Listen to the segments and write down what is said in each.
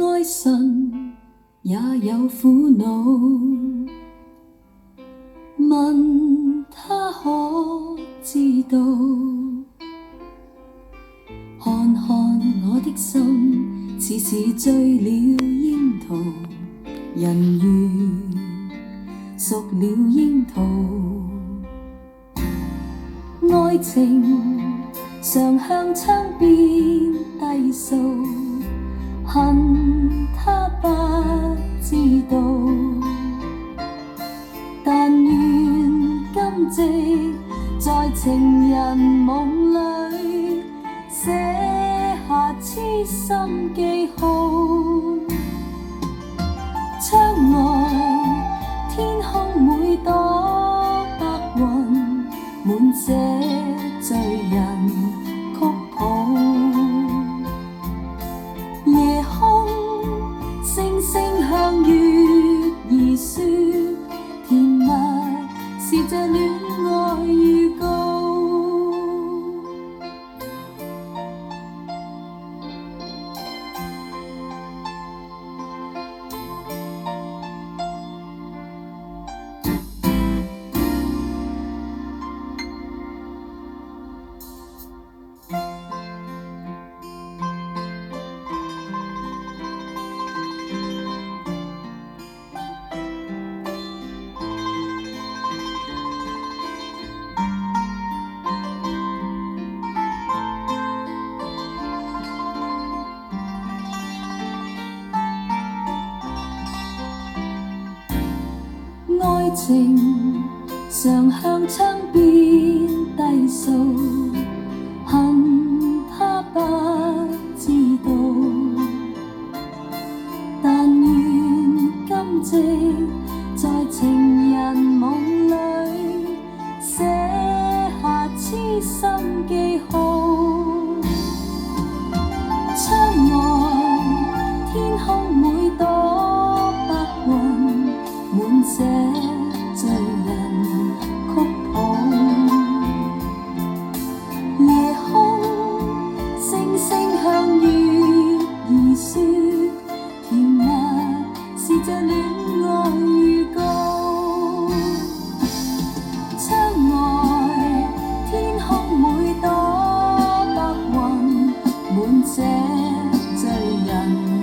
愛神也有苦惱，問他可知道？看看我的心，似是醉了櫻桃，人如熟了櫻桃。愛情常向窗邊低訴，恨他不知道。但願今夕在情人夢裏寫下痴心記號。窗外天空每朵白雲，滿寫醉人曲譜。夜空星星向月兒說，甜蜜是這戀愛預告。愛情常向窗邊低訴，恨他不知道。但願今夕在情人夢裏寫下痴心記號。窗外天空每朵白雲，滿寫醉人曲譜。夜空星星向月兒說，甜蜜是這戀愛預告。窗外天空每朵白雲，滿寫醉人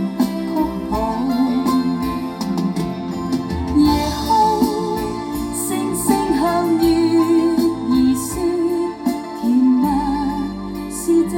曲譜。夜空星星向月兒說，甜蜜是這